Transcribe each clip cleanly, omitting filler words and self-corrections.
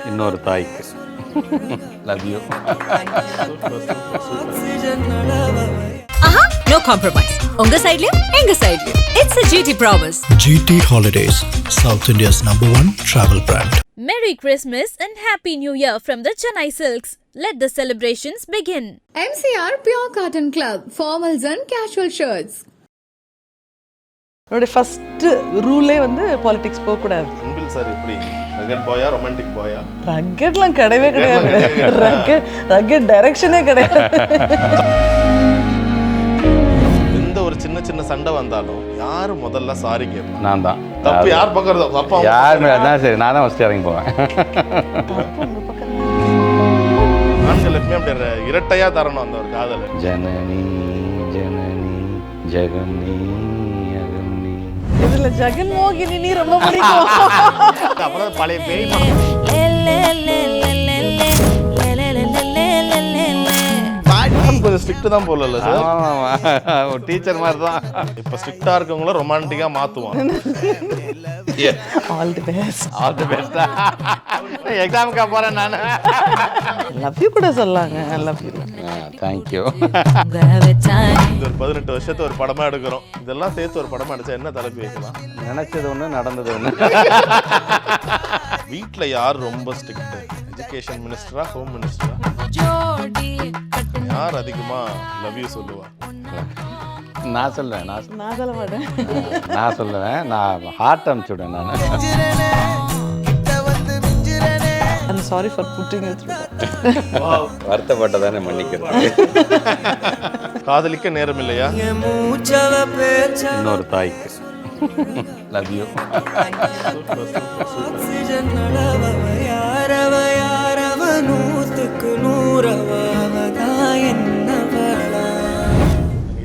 இன்னொரு தாய்க்கு love you. ஆஹா, no compromise. உங்க சைடுலயும் எங்க சைடுலயும். It's a GT promise. GT Holidays, South India's #1 travel brand. Merry Christmas and Happy New Year from the Chennai Silks. Let the celebrations begin. MCR Pure Cotton Club, formals and casual shirts. என்னுடைய first ரூலே வந்து politics போகக்கூடாது. அன்பில் sir எப்படி rugged பாயா romantic பாயா? ரக்கெட்லாம் கிடையவே கிடையாது. ரக்கெட் டைரக்ஷனே கிடையாது. எந்த ஒரு சின்ன சின்ன சண்டை வந்தாலும் யாரு முதல்ல சாரி கேட்பேன்? நான் தான். தப்பு யார் பக்கம்? தப்பா யார் மேலே தான் சரி, நான் தான் ஃபஸ்ட்டு இறங்கி போவேன். ஆண்கள் எப்பவுமே அப்படி இரட்டையா தரணும் அந்த ஒரு காதல். ஜனனி ஜனனி ஜெகம்னி அகம்னி. இதுல ஜெகன்மோகினி நீ ரொம்ப பிடிக்கும். அப்புறம் பழைய பேய் படம். கொஞ்சம் ஸ்ட்ரிக்ட் தான் போடல சார். ஒரு டீச்சர் மாதிரி தான். இப்போ ஸ்ட்ரிக்டா இருக்கவங்கள ரொமான்டிக்கா மாத்துவான். All the best. All the best. எக்ஸாமுக்கு போறேன் நான். லவ் யூ கூட சொல்லாங்க. Love you. Thank you. இந்த ஒரு 18 வருஷத்தை ஒரு படமா எடுக்கிறோம். இதெல்லாம் சேர்த்து ஒரு படமா எடுத்தா என்ன தலைப்பு வைக்கலாம்? நினைச்சது ஒன்று நடந்தது ஒன்று. வீட்ல யார் ரொம்ப ஸ்ட்ரிக்ட்? எஜுகேஷன் மினிஸ்டரா, ஹோம் மினிஸ்டரா? யார் அதிகமா லவ் யூ சொல்லுவா? நான் சொல்லுவேன். நான் சொல்ல மாட்டேன். நான் சொல்லுவேன். நான் ஹார்ட் அனுப்பிச்சுடுவேன். நான் I'm sorry for putting you through that. வருத்தப்பட்டதானே மன்னிக்கிறேன். காதலிக்க நேரம் இல்லையா? இன்னொரு தாய்க்கு love you.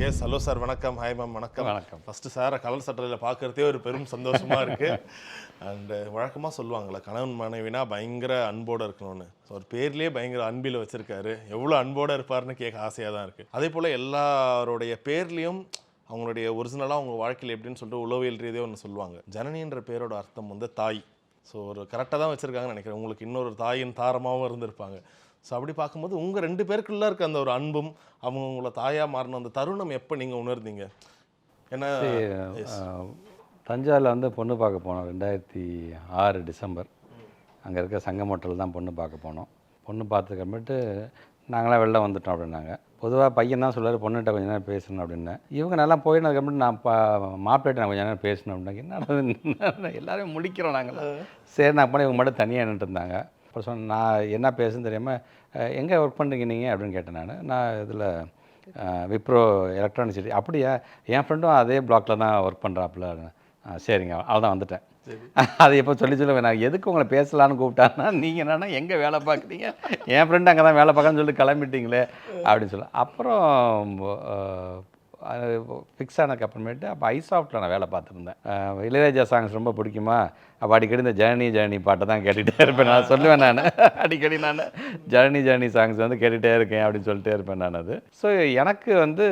Yes, hello sir, வணக்கம். ஹாய் மேம், வணக்கம். வணக்கம். ஃபர்ஸ்ட் சாரை கலர் சட்டத்தில் பார்க்குறதே ஒரு பெரும் சந்தோஷமா இருக்கு. அண்டு வழக்கமாக சொல்லுவாங்களே, கணவன் மனைவினா பயங்கர அன்போடு இருக்கணும்னு. ஸோ ஒரு பேர்லேயே பயங்கர அன்பில் வச்சுருக்காரு. எவ்வளோ அன்போடு இருப்பார்னு கேட்க ஆசையாக தான் இருக்குது. அதே போல் எல்லாருடைய பேர்லேயும் அவங்களுடைய ஒரிஜினலாக அவங்க வாழ்க்கையில் எப்படின்னு சொல்லிட்டு உளவியல் ரீதியாக ஒன்று சொல்லுவாங்க. ஜனனின்ற பேரோட அர்த்தம் வந்து தாய். ஸோ ஒரு கரெக்டாக தான் வச்சுருக்காங்கன்னு நினைக்கிறேன். உங்களுக்கு இன்னொரு தாயின் தாரமாகவும் இருந்திருப்பாங்க. ஸோ அப்படி பார்க்கும்போது உங்கள் 2 பேருக்குள்ளே இருக்க அந்த ஒரு அன்பும் அவங்க உங்களை தாயாக மாறின அந்த தருணம் எப்போ நீங்கள் உணர்ந்தீங்க? ஏன்னா தஞ்சாவூரில் வந்து பொண்ணு பார்க்க போனோம் 2006 டிசம்பர். அங்கே இருக்க சங்கம் ஹோட்டல் தான் பொண்ணு பார்க்க போனோம். பொண்ணு பார்த்துக்கப்புறமேட்டு நாங்களாம் வெளில வந்துட்டோம் அப்படின்னாங்க. பொதுவாக பையன் தான் சொல்லுவார், பொண்ணுகிட்ட கொஞ்சம் நேரம் பேசணும் அப்படின்னேன். இவங்க நல்லா போயினதுக்கப்புறம் நான் மாப்பிள்ளைகிட்ட நான் கொஞ்சம் நேரம் பேசணும் அப்படின்னா என்ன எல்லோரும் முடிக்கிறோம் நாங்கள். சரி, நான் போனால் இவங்க மட்டும் தனியாக நின்றுட்டு இருந்தாங்க. அப்புறம் சொன்னேன், நான் என்ன பேசுன்னு தெரியாமல் எங்கே ஒர்க் பண்ணுறீங்க நீங்கள் அப்படின்னு கேட்டேன். நான் இதில் விப்ரோ எலக்ட்ரானிக் சிட்டி. அப்படியா, என் ஃப்ரெண்டும் அதே பிளாக்கில் தான் ஒர்க் பண்ணுறாப்புல. சரிங்க, அவ்வளோதான் வந்துட்டேன். அது எப்போ சொல்லி நான் எதுக்கு உங்களை பேசலான்னு கூப்பிட்டான்னா, நீங்கள் என்னன்னா எங்கே வேலை பார்க்குறீங்க, என் ஃப்ரெண்டு அங்கே தான் வேலை பார்க்கன்னு சொல்லிட்டு கிளம்பிட்டீங்களே அப்படின்னு சொல்ல. அப்புறம் ஃபிக்ஸ் ஆனதுக்கு அப்புறமேட்டு அப்போ ஐசாஃப்ட்டில் நான் வேலை பார்த்துருந்தேன். இளையராஜா சாங்ஸ் ரொம்ப பிடிக்குமா, அப்போ அடிக்கடி இந்த ஜர்னி பாட்டை தான் கேட்டுகிட்டே இருப்பேன். நான் சொல்லுவேன், நான் அடிக்கடி நான் ஜர்னி சாங்ஸ் வந்து கேட்டுகிட்டே இருக்கேன் அப்படின்னு சொல்லிட்டே இருப்பேன் நான். அது ஸோ எனக்கு வந்து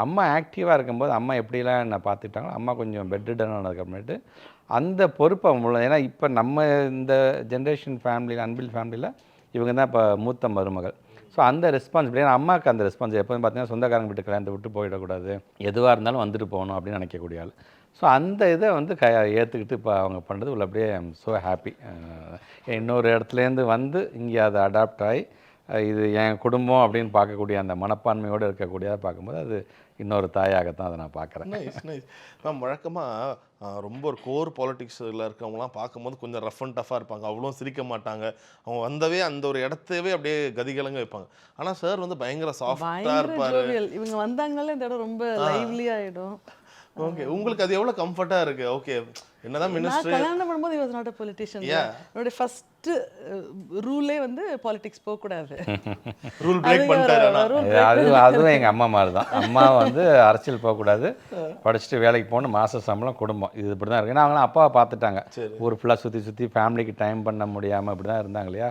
அம்மா ஆக்டிவாக இருக்கும்போது அம்மா எப்படிலாம் என்னை பார்த்துக்கிட்டாங்களோ, அம்மா கொஞ்சம் பெட்ரிடன் ஆனதுக்கப்புறமேட்டு அந்த பொறுப்பை முழு. ஏன்னா இப்போ நம்ம இந்த ஜென்ரேஷன் ஃபேமிலியில், அன்பில் ஃபேமிலியில் இவங்க தான் இப்போ மூத்த மருமகள். ஸோ அந்த ரெஸ்பான்சிபிலிட்டி, ஏன்னா அம்மாவுக்கு அந்த ரெஸ்பான்ஸ் எப்போதும் பார்த்தீங்கன்னா சொந்தக்காரங்க வீட்டு கல்யாணத்தை விட்டு போயிடக்கூடாது, எதுவாக இருந்தாலும் வந்துட்டு போகணும் அப்படின்னு நினைக்கக்கூடிய ஆள். ஸோ அந்த இதை வந்து ஏற்றுக்கிட்டு இப்போ அவங்க பண்ணுறது உள்ள அப்படியே ஸோ ஹாப்பி. இன்னொரு இடத்துலேருந்து வந்து இங்கே அதை அடாப்ட் ஆகி இது என் குடும்பம் அப்படின்னு பார்க்கக்கூடிய அந்த மனப்பான்மையோடு இருக்கக்கூடியதாக பார்க்கும்போது அது இன்னொரு தாயாகத்தான் அதை நான் பார்க்குறேன். Nice nice ma'am. வழக்கமாக ரொம்ப ஒரு கோர் பாலிட்டிக்ஸில் இருக்கவங்களாம் பார்க்கும்போது கொஞ்சம் ரஃப் அண்ட் டஃபாக இருப்பாங்க. அவ்வளோ சிரிக்க மாட்டாங்க. அவங்க வந்தவே அந்த ஒரு இடத்தவே அப்படியே கதிகலங்க வைப்பாங்க. ஆனால் சார் வந்து பயங்கர சாஃப்டாக இருப்பார். இவங்க வந்தாங்கனாலே இந்த இடம் ரொம்ப லைவ்லி ஆகிடும். ஓகே, உங்களுக்கு அது எவ்வளோ கம்ஃபர்ட்டாக இருக்குது? ஓகே, என்னதான் மினிஸ்டர் கல்யாணம் பண்ணும்போது he was not a politician. என்னோட ஃபர்ஸ்ட் ரூலே வந்து பாலிடிக்ஸ் போகக்கூடாது. ரூல் பிரேக் பண்ணிட்டாரு. அதுவும் எங்கள் அம்மா மாதிரி தான். அம்மா வந்து அரசியல் போகக்கூடாது, படிச்சுட்டு வேலைக்கு போகணும், மாத சம்பளம், குடும்பம், இது இப்படி தான் இருக்குது. ஏன்னா அவங்களாம் அப்பாவை பார்த்துட்டாங்க. ஊர் ஃபுல்லாக சுற்றி ஃபேமிலிக்கு டைம் பண்ண முடியாமல் இப்படி தான் இருந்தாங்க இல்லையா.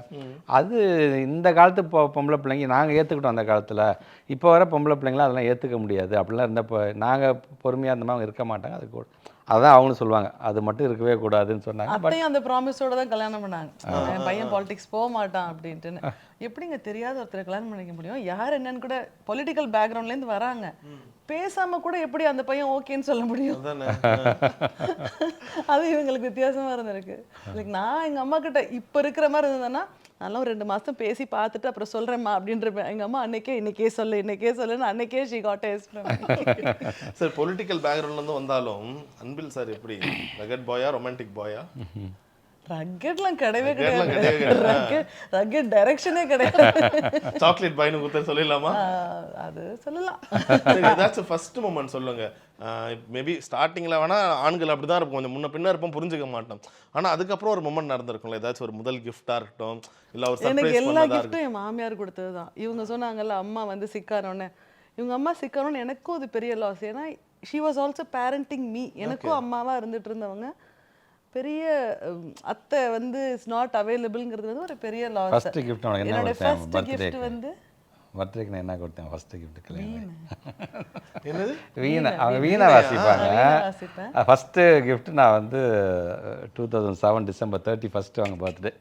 அது இந்த காலத்து பொம்பளை பிள்ளைங்க நாங்கள் ஏற்றுக்கிட்டோம். அந்த காலத்தில் இப்போ வர பொம்பளை பிள்ளைங்களாம் அதெல்லாம் ஏற்றுக்க முடியாது. அப்படிலாம் இருந்தப்போ நாங்கள் பொறுமையாக இருந்தோம், அவங்க இருக்க மாட்டாங்க. அதுக்கு அதான் அவங்களும் சொல்லுவாங்க அது மட்டும் இருக்கவே கூடாதுன்னு சொன்னாங்க. பட் அத்தையும் அந்த ப்ராமிஸோட தான் கல்யாணம் பண்ணாங்க, என் பையன் பாலிடிக்ஸ் போக மாட்டான் அப்படின்ட்டுன்னு. எப்படிங்க தெரியாத ஒருத்தரை கல்யாணம் பண்ணிக்க முடியும்? யார் என்னன்னு கூட பொலிட்டிக்கல் பேக்ரவுண்ட்லேருந்து வராங்க, பேசாம கூட எப்படி அந்த பையன் ஓகேன்னு சொல்ல முடியும்? அது இவங்களுக்கு வித்தியாசமா இருந்திருக்கு. லைக் நான் எங்க அம்மா கிட்ட இப்ப இருக்கிற மாதிரி இருந்ததுன்னா நல்லா ஒரு 2 மாசம் பேசி பார்த்துட்டு அப்புறம் சொல்றேம்மா அப்படின்றப்ப எங்க அம்மா இன்னைக்கே சொல்லுன்னு அன்னைக்கே she got yes from. Sir political பேக்ரவுண்ட்லேருந்து வந்தாலும் அன்பில் சார் எப்படி ரகட் பாயா ரொமான்டிக் பாயா? ரக்கெட்லாம் கிடையவே கிடையாது, ரக்கெட் டைரக்ஷனே கிடையாது. சாக்லேட் பாய்னு கொடுத்து சொல்லிடலாமா? அது சொல்லலாம். சரி, ஏதாச்சும் ஃபர்ஸ்ட் மொமெண்ட் சொல்லுங்க. மேபி ஸ்டார்டிங்கில் வேணா ஆண்கள் அப்படி தான் இருப்போம், கொஞ்சம் முன்ன பின்ன இருப்போம், புரிஞ்சுக்க மாட்டோம். ஆனால் அதுக்கப்புறம் ஒரு மொமெண்ட் நடந்திருக்கும்ல, ஏதாச்சும் ஒரு முதல் கிஃப்டாக இருக்கட்டும் இல்லை ஒரு எனக்கு சர்ப்ரைஸ் எல்லா பண்ணதா கிஃப்ட்டும் என் மாமியார் கொடுத்தது தான். இவங்க சொன்னாங்கல்ல அம்மா வந்து சிக்கானோன்னு, இவங்க அம்மா சிக்கானோன்னு எனக்கும் அது பெரிய லாஸ். ஏன்னா she was also parenting me. எனக்கும் அம்மாவாக இருந்துட்டு இருந்தவங்க பெரிய அத்தை வந்து இஸ் நாட் அவைலபிள்ங்கிறது வந்து ஒரு பெரிய லாஸ். ஃபர்ஸ்ட் கிஃப்ட் உனக்கு என்ன என்னோட கொடுத்தேன்? ஃபர்ஸ்ட் கிஃப்ட் வந்து பர்த்டேக்கு நான் என்ன கொடுத்தேன்? ஃபர்ஸ்ட் கிஃப்ட் கல்யாணம். என்னது? வீணை. அவங்க வீணை வாசிப்பாங்க. வாசிப்பேன். ஃபர்ஸ்ட் கிஃப்ட் நான் வந்து 2007 டிசம்பர் 31 அவங்க பர்த்டே.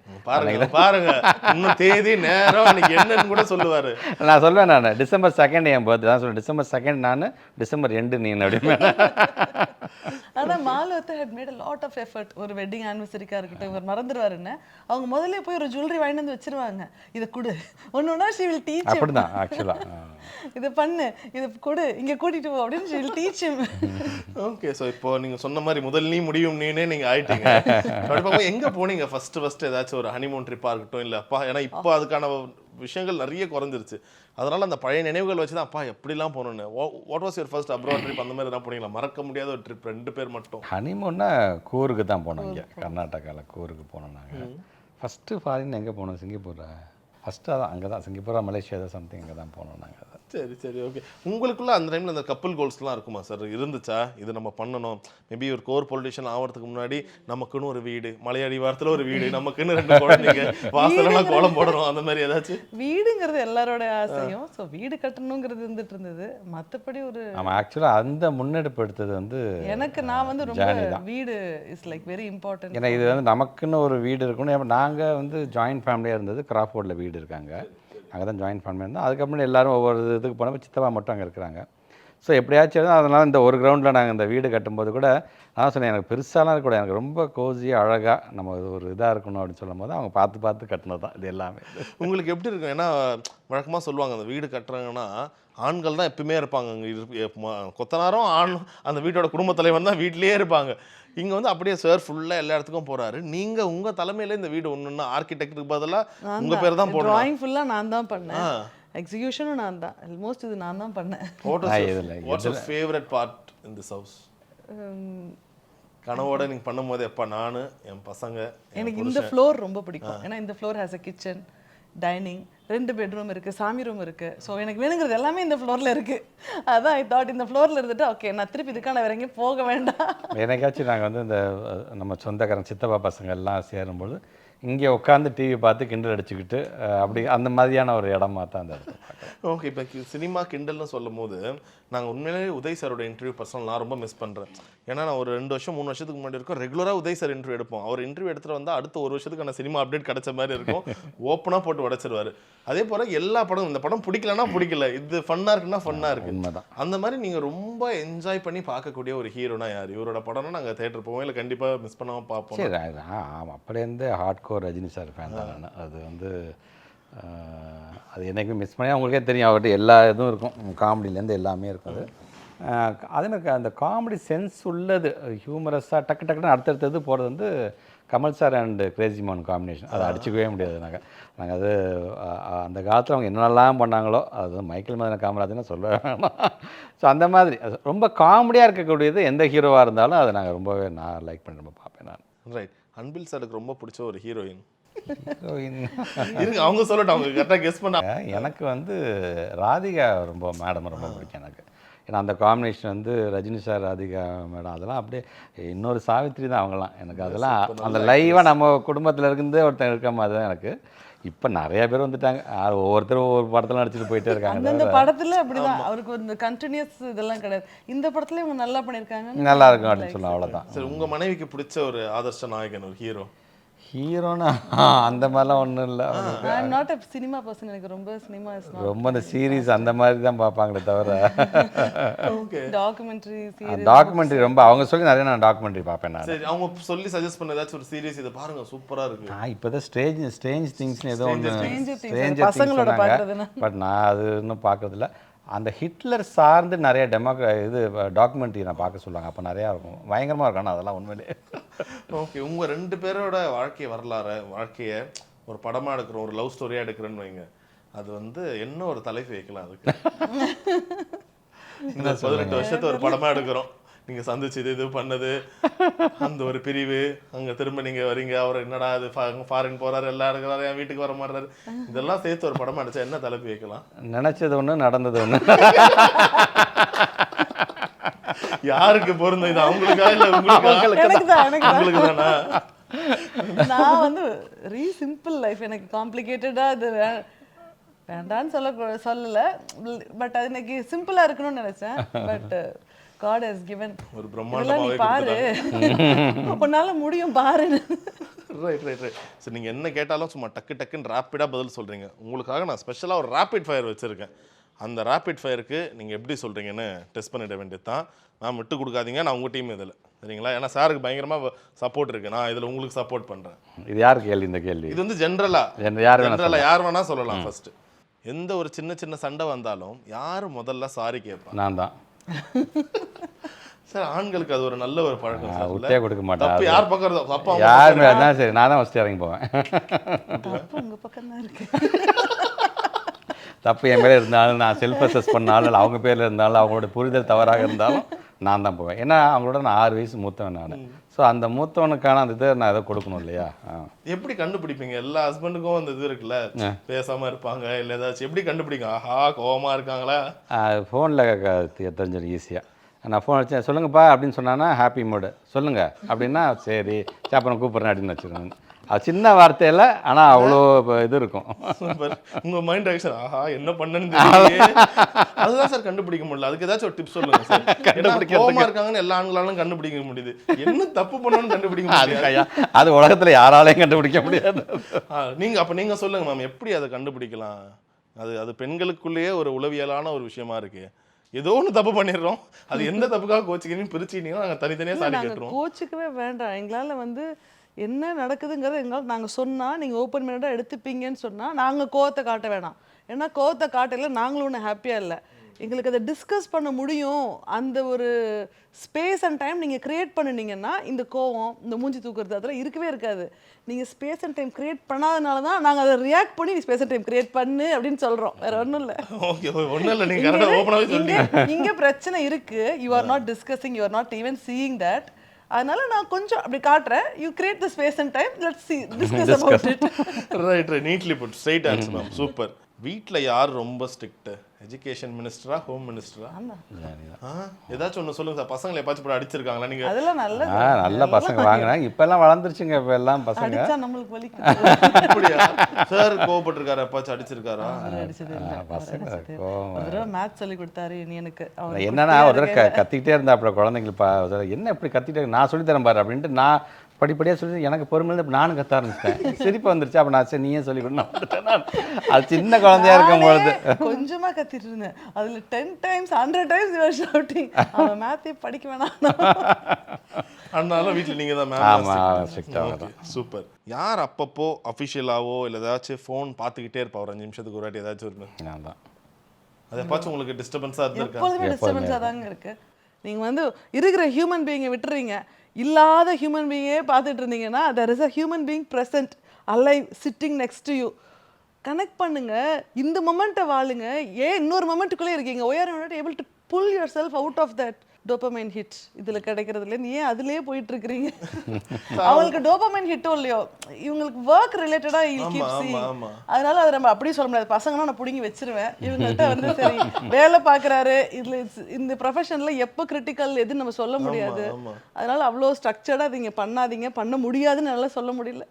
பாருங்க இன்னும் தேதி நேரம் அன்னைக்கு என்னன்னு கூட சொல்லுவாரு. நான் சொல்லுவேன், நான் டிசம்பர் 2 என் பர்த்டே தான் சொல்லுவேன். டிசம்பர் 2 நான், டிசம்பர் 2 நீ அப்படின்னு. ஆனால் மாலவத்தை had made a lot of effort. ஒரு வெட்டிங் ஆனிவர்சரிக்காக இருக்கட்டும், இவர் மறந்துடுவாருன்னு அவங்க முதல்ல போய் ஒரு ஜுவல்லரி வாங்கிட்டு வந்து வச்சிருவாங்க. இதை கொடு ஒன்னொன்னா ஷி வில் டீச். அப்படிதான் ஆக்சுவலாக இதை பண்ணு, இதை கொடு, இங்கே கூட்டிட்டு போ அப்படின்னு she will teach him. Okay, so இப்போ நீங்க சொன்ன மாதிரி முதல் நீ முடியும் நீனே நீங்க ஆயிட்டீங்க. அப்படி எங்க போனீங்க ஃபர்ஸ்ட் ஏதாச்சும் ஒரு ஹனிமூன் ட்ரிப்பா இருக்கட்டும் இல்லை அப்பா? ஏன்னா இப்போ அதுக்கான விஷயங்கள் நிறைய குறைஞ்சிருச்சு. அதனால அந்த பழைய நினைவுகள் வச்சு தான் அப்பா எப்படிலாம் போகணுன்னு. What was your first abroad trip? அந்த மாதிரி தான் போனீங்களா? மறக்க முடியாத ஒரு ட்ரிப் 2 பேர் மட்டும். ஹனிமூன்னா கூருக்கு தான் போனோம். இங்கே கர்நாடகாவில் கூருக்கு போனோம் நாங்கள். ஃபஸ்ட்டு ஃபாரின் எங்கே போனோம்? சிங்கப்பூரா ஃபஸ்ட்டு. அதான் அங்கே தான் சிங்கப்பூரா மலேசியா ஏதோ சம்திங் அங்கே தான் போனோம் நாங்கள். சரி ஓகே. உங்களுக்குள்ள அந்த டைமில் அந்த கப்பல் கோல்ஸ்லாம் இருக்குமா சார்? இருந்துச்சா இது நம்ம பண்ணணும்? மேபி ஒரு கோர் பொலிட்டிஷியன் ஆகிறதுக்கு முன்னாடி நமக்குன்னு ஒரு வீடு, மலையடி வாரத்தில் ஒரு வீடு, நமக்குன்னு 2 குழந்தைங்க, வாசலெல்லாம் கோலம் போடணும், அந்த மாதிரி ஏதாச்சும்? வீடுங்கிறது எல்லாரோட ஆசையும். ஸோ வீடு கட்டணுங்கிறது இருந்துட்டு இருந்தது. மற்றபடி ஒரு ஆமாம், ஆக்சுவலாக அந்த முன்னெடுப்பு எடுத்தது வந்து எனக்கு நான் வந்து ரொம்ப வீடு இஸ் லைக் வெரி இம்பார்ட்டன்ட். ஏன்னா இது வந்து நமக்குன்னு ஒரு வீடு இருக்கணும். நாங்கள் வந்து ஜாயின்ட் ஃபேமிலியாக இருந்தது. கிராஃபோர்டில் வீடு இருக்காங்க, அங்கே தான் ஜாயின் ஃபேமிலி இருந்தோம். அதுக்கப்புறம் எல்லாரும் ஒவ்வொரு இதுக்கு போனப்போ சித்தப்பா மட்டும் அங்கே இருக்கிறாங்க. ஸோ எப்படியாச்சும் அதனால் இந்த ஒரு கிரவுண்டில் நாங்கள் இந்த வீடு கட்டும்போது கூட நான் சொன்னேன், எனக்கு பெருசாலாம் இருக்கக்கூடாது, எனக்கு ரொம்ப கோஸியாக அழகாக நம்ம ஒரு இதாக இருக்கணும் அப்படின்னு சொல்லும் போது அவங்க பார்த்து கட்டினது தான் இது எல்லாமே. உங்களுக்கு எப்படி இருக்கும்? ஏன்னா வழக்கமாக சொல்லுவாங்க அந்த வீடு கட்டுறாங்கன்னா ஆண்கள் தான் எப்பவுமே இருப்பாங்க. அங்கே கொத்தனாரும் ஆண் அந்த வீட்டோட குடும்பத் தலைவன் தான் வீட்டிலேயே இருப்பாங்க. இங்கே வந்து அப்படியே சார் ஃபுல்லாக எல்லா இடத்துக்கும் போகிறாரு. நீங்கள் உங்கள் தலைமையில இந்த வீடு ஒன்றுன்னா ஆர்கிடெக்டுக்கு பதிலாக உங்கள் பேர் தான் போடணும். டிராயிங் ஃபுல்லாக நான் தான் பண்ணேன், எக்ஸிக்யூஷனும் நான் தான், ஆல்மோஸ்ட் இது நான் தான் பண்ணேன். What's your favourite part in this house? கனவோட நீங்கள் பண்ணும்போது எப்போ நான் என் பசங்க எனக்கு இந்த ஃப்ளோர் ரொம்ப பிடிக்கும். ஏன்னா இந்த floor has a kitchen, dining, 2 bedroom இருக்குது, சாமி ரூம் இருக்குது. ஸோ எனக்கு வேணுங்கிறது எல்லாமே இந்த ஃப்ளோரில் இருக்குது. அதான் ஐ தாட் இந்த ஃப்ளோரில் இருந்துட்டு ஓகே நான் திருப்பி இதுக்கான வேற எங்கேயும் போக வேண்டாம். எனக்காச்சும் நாங்கள் வந்து இந்த நம்ம சொந்தக்காரன் சித்தப்பா பசங்க எல்லாம் சேரும்போது இங்கே உட்காந்து டிவி பார்த்து கிண்டல் அடிச்சுக்கிட்டு அப்படி அந்த மாதிரியான ஒரு இடமா தான் அந்த இடத்துல. ஓகே, இப்போ சினிமா கிண்டல்னு சொல்லும் போது நாங்கள் உண்மையிலேயே உதய் சாரோட இன்டர்வியூ பர்சனல் நான் ரொம்ப மிஸ் பண்ணுறேன். ஏன்னா நான் ஒரு 2 வருஷம் 3 வருஷத்துக்கு முன்னாடி இருக்கும் ரெகுலராக உதய் சார் இன்டர்வியூ எடுப்போம். அவர் இன்டர்வியூ எடுத்துகிட்டு வந்தால் அடுத்த 1 வருஷத்துக்கான சினிமா அப்டேட் கிடைச்ச மாதிரி இருக்கும். ஓப்பனாக போட்டு உடைச்சிருவார். அதே போல் எல்லா படம், இந்த படம் பிடிக்கலன்னா பிடிக்கல, இது ஃபன்னாக இருக்குன்னா ஃபன்னாக இருக்குது. உண்மைதான். அந்த மாதிரி நீங்கள் ரொம்ப என்ஜாய் பண்ணி பார்க்கக்கூடிய ஒரு ஹீரோனா யார்? இவரோட படம்னா நாங்கள் தேட்டர் போவோம், இல்லை கண்டிப்பாக மிஸ் பண்ணாமல் பார்ப்போம். சரி, ஆமாம், அப்படியே hard core Rajini sir fan தான் நான். அது வந்து அது என்றைக்குமே மிஸ் பண்ணி அவங்களுக்கே தெரியும், அவர்கிட்ட எல்லா இதுவும் இருக்கும், காமெடியிலேருந்து எல்லாமே இருக்கும். அதே மாதிரி அந்த காமெடி சென்ஸ் உள்ளது, ஹியூமரஸாக டக்குன்னு அடுத்தடுத்தது போகிறது வந்து கமல் சார் அண்ட் கிரேசி மோகன் காம்பினேஷன். அதை அடிச்சுக்கவே முடியாது. நாங்கள் அது அந்த காலத்தில் அவங்க என்னென்னலாம் பண்ணாங்களோ, அது மைக்கேல் மதன காமராஜன்னு சொல்ல வேணாம். ஸோ அந்த மாதிரி அது ரொம்ப காமெடியாக இருக்கக்கூடியது எந்த ஹீரோவாக இருந்தாலும் அதை நாங்கள் ரொம்பவே நான் லைக் பண்ணி ரொம்ப பார்ப்பேன் நான். ரைட். அன்பில் சாருக்கு ரொம்ப பிடிச்ச ஒரு ஹீரோயின் ஹீரோயின் அவங்க சொல்லட்டும், அவங்க கரெக்டாக கெஸ் பண்ண. எனக்கு வந்து ராதிகா ரொம்ப மேடம் ரொம்ப பிடிக்கும் எனக்கு. ஏன்னா அந்த காம்பினேஷன் வந்து ரஜினி சார், ராதிகா மேடம், அதெல்லாம் அப்படியே இன்னொரு சாவித்திரி தான் அவங்களாம் எனக்கு. அதெல்லாம் அந்த லைவாக நம்ம குடும்பத்தில் இருந்து ஒருத்தன் இருக்க மாதிரி தான் எனக்கு. இப்போ நிறைய பேர் வந்துட்டாங்க. ஒவ்வொருத்தரும் ஒவ்வொரு படத்தில் நடிச்சுட்டு போயிட்டே இருக்காங்க. அந்தந்த படத்துல அப்படிதான் அவருக்கு இந்த கண்டினியூஸ் இதெல்லாம் கிடையாது. இந்த படத்துல இவங்க நல்லா பண்ணிருக்காங்க, நல்லா இருக்கும் அப்படின்னு சொல்லலாம், அவ்வளோதான். சரி, உங்க மனைவிக்கு பிடிச்ச ஒரு ஆதர்ஷ நாயகன், ஒரு ஹீரோ? ஹீரோனா அந்த மாதிரிலாம் ஒன்றும் இல்லை. I am not a cinema person. எனக்கு ரொம்ப சினிமா இஸ் நாட். ரொம்ப இந்த சீரீஸ் அந்த மாதிரி தான் பார்ப்பாங்களே தவிர ஓகே. Documentary series. டாக்குமெண்ட்ரி ரொம்ப அவங்க சொல்லி நிறைய நான் டாக்குமெண்ட்ரி பார்ப்பேன் நான். சரி, அவங்க சொல்லி சஜஸ்ட் பண்ண ஏதாச்சும் ஒரு சீரிஸ் இதை பாருங்க சூப்பரா இருக்கு. நான் இப்போ தான் ஸ்ட்ரேஞ்ச் திங்ஸ்னு ஏதோ ஒன்று Stranger Things, ஸ்ட்ரேஞ்சர் பசங்களோட திங்ஸ் பார்க்கறதுனா. பட் நான் அது இன்னும் பார்க்கறதில்ல. அந்த ஹிட்லர் சார்ந்து நிறைய இது டாக்குமெண்ட்ரி நான் பார்க்க சொல்லுவாங்க. அப்போ நிறையா இருக்கும், பயங்கரமாக இருக்கும். ஆனால் அதெல்லாம் உண்மையிலே ஓகே. உங்க 2 பேரோட வாழ்க்கை வாழ்க்கையை ஒரு படமா எடுக்கிறோம், ஒரு லவ் ஸ்டோரியா எடுக்கிறேன்னு வைங்க, அது வந்து என்ன ஒரு தலைப்பு வைக்கலாம் அதுக்கு? இந்த 18 வருஷத்தை ஒரு படமா எடுக்கிறோம், நீங்க சந்திச்சது இது பண்ணது, அந்த ஒரு பிரிவு, அங்க திரும்ப நீங்க வரீங்க, அவர் என்னடா அது ஃபாரின் போறாரு, எல்லாம் இருக்கிறாரு, என் வீட்டுக்கு வர மாட்டாரு, இதெல்லாம் சேர்த்து ஒரு படமா அடிச்சா என்ன தலைப்பு வைக்கலாம்? நினச்சது ஒன்று நடந்தது ஒன்று. யாருக்கு பொருந்தும் இது? அவங்களுக்கா இல்ல உங்களுக்கு தானா? நான் வந்து சிம்பிள் லைஃப். எனக்கு காம்ப்ளிகேட்டடா இது வேண்டான்னு சொல்லல. பட் அது எனக்கு சிம்பிளா இருக்கணும்னு நினைச்சேன். But God has given. ஒரு நீ பிரம்மாண்டமாவே பாரு, உன்னால முடியும் பாரு. ரைட். சரி, நீங்கள் என்ன கேட்டாலும் சும்மா டக்குன்னு ரேப்பிடாக பதில் சொல்கிறீங்க. உங்களுக்காக நான் ஸ்பெஷலாக ஒரு ரேப்பிட் ஃபயர் வச்சுருக்கேன். அந்த ரேப்பிட் ஃபயருக்கு நீங்கள் எப்படி சொல்கிறீங்கன்னு டெஸ்ட் பண்ணிட வேண்டியது தான். நான் விட்டு கொடுக்காதீங்க, நான் உங்கள் டீம் இதில், சரிங்களா? ஏன்னா சாருக்கு பயங்கரமாக சப்போர்ட் இருக்குது, நான் இதில் உங்களுக்கு சப்போர்ட் பண்ணுறேன். இது யார் கேள்வி? இந்த கேள்வி இது வந்து ஜென்ரலாக யார் வேணால் சொல்லலாம். ஃபர்ஸ்ட், எந்த ஒரு சின்ன சண்டை வந்தாலும் யார் முதல்ல சாரி கேட்பான்? நான் தான். சார், ஆண்களுக்கு அது ஒரு நல்ல ஒரு பழக்கம் சார். விட்டே கொடுக்க மாட்டேன். தப்பு யார் பக்கம் இருக்கோ, அப்பா யாருமே அதான். சரி, நான் தான் ஃபஸ்ட்டு இறங்கி போவேன். தப்பு உங்க பக்கம் தான் இருக்கு. தப்பு என் மேலே இருந்தாலும், நான் செல்ஃப் அசஸ் பண்ணாலும், இல்லை அவங்க பேரில் இருந்தாலும், அவங்களோட புரிதல் தவறாக இருந்தாலும் நான் தான் போவேன். ஏன்னா அவங்களோட நான் 6 வயசு மூத்தவன் நான். ஸோ அந்த மூத்தவனுக்கான அந்த இதை நான் எதை கொடுக்கணும் இல்லையா? எப்படி கண்டுபிடிப்பீங்க? எல்லா ஹஸ்பண்டுக்கும் அந்த இது இருக்குல்ல, பேசாம இருப்பாங்க, இல்லை ஏதாச்சும் எப்படி கண்டுபிடிங்க? ஆஹா, கோவமா இருக்காங்களா? ஃபோனில் தெரிஞ்சிடும் ஈஸியாக. நான் ஃபோன் வச்சேன், சொல்லுங்கப்பா அப்படின்னு சொன்னான்னா ஹாப்பி மூடு, சொல்லுங்கள் அப்படின்னா சரி அப்புறம் கூப்பிட்றேன் அப்படின்னு வச்சுருவேன். அது சின்ன வார்த்தையில், ஆனால் அவ்வளோ இது இருக்கும். உங்க மைண்ட் ஆக்ஷன், ஆஹா என்ன பண்ணன்னு தெரியலையே. அதுதான் சார் கண்டுபிடிக்க முடியல. அதுக்கு ஏதாச்சும் ஒரு டிப்ஸ் சொல்லுங்க சார். கோவமா இருக்காங்கன்னு எல்லா ஆண்களாலும் கண்டுபிடிக்க முடியுது, என்ன தப்பு பண்ணணும்னு கண்டுபிடிக்க முடியாது. அது உலகத்தில் யாராலையும் கண்டுபிடிக்க முடியாது. நீங்க சொல்லுங்க மேம், எப்படி அதை கண்டுபிடிக்கலாம்? அது பெண்களுக்குள்ளேயே ஒரு உளவியலான ஒரு விஷயமா இருக்கு. ஏதோ ஒன்று தப்பு பண்ணிடுறோம், அது எந்த தப்புக்காக கோச்சிக்கணும் பிரிச்சுக்கிட்டீங்கன்னா நாங்கள் தனித்தனியாக சாடி கட்டுறோம். கோச்சிக்கவே வேண்டாம். எங்களால் வந்து என்ன நடக்குதுங்கிறத எங்களால் நாங்கள் சொன்னால் நீங்கள் ஓப்பன் மைண்டடாக எடுத்துப்பீங்கன்னு சொன்னால் நாங்கள் கோவத்தை காட்ட வேணாம். ஏன்னா கோவத்தை காட்டல நாங்களும் ஒன்றும் ஹாப்பியாக இல்லை. எங்களுக்கு அதை டிஸ்கஸ் பண்ண முடியும். அந்த ஒரு ஸ்பேஸ் அண்ட் டைம் நீங்கள் க்ரியேட் பண்ணினீங்கன்னா இந்த கோவம், இந்த மூஞ்சி தூக்குறது அதெல்லாம் இருக்கவே இருக்காது. நீங்கள் ஸ்பேஸ் அண்ட் டைம் க்ரியேட் பண்ணாதனால தான் நாங்கள் அதை ரியாக்ட் பண்ணி நீ ஸ்பேஸ் அண்ட் டைம் க்ரியேட் பண்ணு அப்படின்னு சொல்கிறோம். வேறு ஒன்றும் இல்லை. ஓகே, ஒன்றும் இல்லை, நீங்கள் கரெக்டாக ஓப்பனாகவே சொல்லுங்க. இங்கே பிரச்சனை இருக்குது. You are not discussing, you are not even seeing that. அதனால நான் கொஞ்சம் அப்படி காட்டுறேன். You create the space and time, let's see discuss about it. Right, neatly put, straight answer ma'am, super. வீட்டில் யார் ரொம்ப ஸ்ட்ரிக்ட்? எஜுகேஷன் மினிஸ்டரா, ஹோம் மினிஸ்டரா? ஏதாச்சும் ஒன்று சொல்லுங்க சார். பசங்களை எப்பாச்சும் போய் அடிச்சிருக்காங்களா நீங்கள்? அதெல்லாம் நல்ல பசங்க வாங்கினாங்க. இப்பெல்லாம் வளர்ந்துருச்சுங்க. இப்போ எல்லாம் பசங்க அடிச்சா நம்மளுக்கு வலிக்கும். அப்படியா சார்? கோவப்பட்டிருக்காரு, எப்பாச்சும் அடிச்சிருக்காரா? பசங்க மேத்ஸ் சொல்லி கொடுத்தாரு எனக்கு. என்னன்னா ஒரு தடவை கத்திக்கிட்டே இருந்தா அப்புறம் குழந்தைங்களுக்கு என்ன இப்படி கத்திட்டே, நான் சொல்லித்தரேன் பாரு அப்படின்ட்டு நான் படிப்படியாக சொல்லி எனக்கு பொறுமையில நானும் கத்த ஆரம்பிச்சிட்டேன். சிரிப்பு வந்துருச்சு. அப்போ நான் சரி நீயே சொல்லி கொடுத்தேன். அது சின்ன குழந்தையா இருக்கும் பொழுது கொஞ்சமா கத்திட்டு இருந்தேன். அதுல 10 times 100 times you were shouting. அவன் மேத்தே படிக்க வேணாம். அதனால வீட்டில் நீங்கள் தான் மேம். ஆமாம், ஸ்ட்ரிக்டாக. சூப்பர். யார் அப்பப்போ அஃபிஷியலாவோ இல்லை ஏதாச்சும் ஃபோன் பார்த்துக்கிட்டே இருப்பா ஒரு 5 நிமிஷத்துக்கு ஒரு வாட்டி ஏதாச்சும் இருக்கு? நான் தான். அது எப்பாச்சும் உங்களுக்கு டிஸ்டர்பன்ஸாக இருந்திருக்கா? எப்போதுமே டிஸ்டர்பன்ஸாக தாங்க இருக்கு. நீங்க வந்து இருக்கிற ஹியூமன் பீயிங்கை விட்டுறீங்க, இல்லாத ஹியூமன் பீயிங்கே பார்த்துட்டு இருந்தீங்கன்னா there is a human being present, alive, sitting next to you. Connect பண்ணுங்க, இந்த மொமெண்ட்டை வாழுங்க. ஏன் இன்னொரு மொமெண்ட்டுக்குள்ளே இருக்கீங்க? why are you not able to pull yourself out of that dopamine hit இதில் கிடைக்கிறதுலேருந்து ஏன் அதுலேயே போயிட்டு இருக்கிறீங்க? அவங்களுக்கு டோபமைன் ஹிட்டும் இல்லையோ, இவங்களுக்கு ஒர்க் ரிலேட்டடாக அதனால அதை நம்ம அப்படியே சொல்ல முடியாது. பசங்கன்னா நான் பிடிங்கி வச்சிருவேன். இவங்கள்ட்ட வந்து சரி வேலை பார்க்குறாரு, இதில் இந்த ப்ரொஃபஷனில் எப்போ கிரிட்டிக்கல் எதுன்னு நம்ம சொல்ல முடியாது. அதனால அவ்வளோ ஸ்ட்ரக்சர்டாக அதை இங்கே பண்ணாதீங்க, பண்ண முடியாதுன்னு நல்லா சொல்ல முடியல.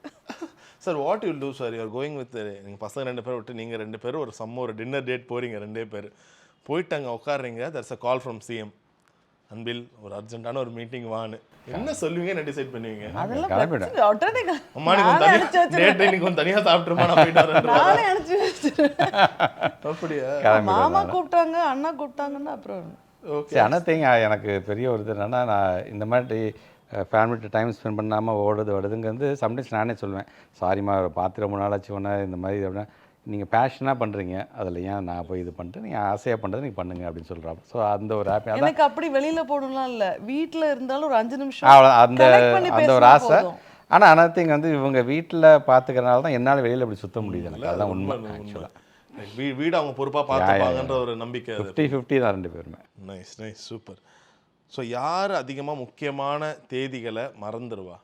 Sir what you'll do sir you're going with நீங்கள் பசங்க 2 பேர் விட்டு நீங்கள் 2 பேரும் ஒரு டின்னர் டேட் போகிறீங்க 2 பேர் போயிட்டு அங்கே உட்காடுறீங்க. That's a call from CM, Anbil ஒரு அர்ஜென்ட்டான ஒரு மீட்டிங் வான்னு என்ன சொல்லுவீங்க, என்ன டிசைட் பண்ணுவீங்க? அதெல்லாம் கிளம்பிடு. பிரச்சனை, உடனே அம்மா நீ கொஞ்சம் தனியாக டேட் நீ கொஞ்சம் தனியாக சாப்பிட்ருமா நான் போயிட்டு வரேன். நானே அனுப்பிச்சு வச்சிருவேன். அப்படியா? மாமா கூப்பிட்டாங்க, அண்ணா கூப்பிட்டாங்கன்னா அப்புறம் ஓகே. அனத்திங் எனக்கு பெரிய ஒரு இது என்னன்னா, நான் இந்த மாதிரி ஃபேமிலிட்டு டைம் ஸ்பெண்ட் பண்ணாமல் வருதுங்கிறது சம்டைம்ஸ் நானே சொல்லுவேன், சாரிம்மா பார்த்து ரொம்ப நாளாச்சு ஒன்றா இந்த மாதிரி அப்படின்னா, நீங்கள் பேஷனாக பண்ணுறீங்க, அதில் ஏன் நான் போய் இது பண்ணிட்டு நீங்கள் ஆசையாக பண்ணுறது நீங்கள் பண்ணுங்க அப்படின்னு சொல்கிறாங்க. ஸோ அந்த ஒரு ஹாப்பி அதான் எனக்கு அப்படி வெளியில போகணும்லாம் இல்ல, வீட்ல இருந்தாலும் ஒரு 5 நிமிஷம் அவ்வளோ அந்த connect பண்ணி அந்த ஒரு பேசினா ஆசை. போதும். ஆனால் அனத்திங் வந்து இவங்க வீட்டில் பார்த்துக்கிறனால தான் என்னால் வெளியில் இப்படி சுத்த முடியுது எனக்கு. அதுதான் உண்மை ஆக்சுவலாக. வீடு அவங்க பொறுப்பாக பார்த்துப்பாங்கன்ற ஒரு நம்பிக்கை. 50-50 தான் 2 பேருமே. Nice super. ஸோ யார் அதிகமாக முக்கியமான தேதிகளை மறந்துடுவா?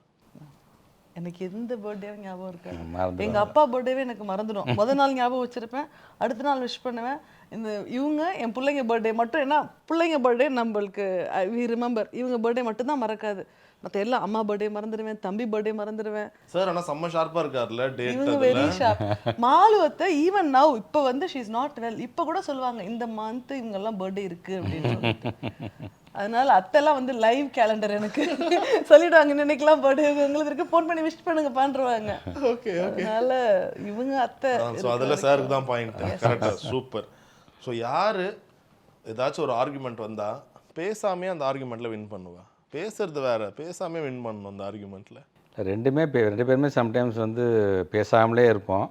எனக்கு எந்த பர்த்டேவும் ஞாபகம் இருக்காது. மறந்துடுவாங்க. எங்க அப்பா பர்த்டேவே எனக்கு மறந்துடும். முதல் நாள் ஞாபகம் வச்சிருப்பேன், அடுத்த நாள் விஷ் பண்ணுவேன். இந்த இவங்க என் பிள்ளைங்க பர்த்டே மட்டும், ஏன்னா பிள்ளைங்க பர்த்டே நம்மளுக்கு வி ரிமெம்பர், இவங்க பர்த்டே மட்டும் தான் மறக்காது. மற்ற எல்லாம் அம்மா பர்த்டே மறந்துடுவேன், தம்பி பர்த்டே மறந்துடுவேன். சார் ஆனால் செம்ம ஷார்ப்பாக இருக்கார்ல டேட். இவங்க வெரி ஷார்ப். மாலுவத்தை ஈவன் நவ் இப்போ வந்து ஷீ இஸ் நாட் வெல், இப்போ கூட சொல்லுவாங்க இந்த மந்த் இவங்கெல்லாம் பர்த்டே இருக்கு அப்படின்னு சொல்லிட்டு. அதனால அத்தெல்லாம் வந்து லைவ் கேலண்டர் எனக்கு சொல்லிடுவாங்க, இன்னைக்கெல்லாம் பர்த்டே உங்களுக்கு இருக்கு, ஃபோன் பண்ணி விஷ் பண்ணுங்க பண்ணுவாங்க. ஓகே. அதனால இவங்க அத்தை. ஸோ அதில் சாருக்கு தான் பாயிண்ட். கரெக்டாக சூப்பர். ஸோ யார் ஏதாச்சும் ஒரு ஆர்குமெண்ட் வந்தால் பேசாமே அந்த ஆர்குமெண்ட்டில் வின் பண்ணுவா? பேசுறது வேற, பேசாமே வின் பண்ணணும் அந்த ஆர்குமெண்ட்டில். 2 பேருமே சம்டைம்ஸ் வந்து பேசாமலே இருப்போம்.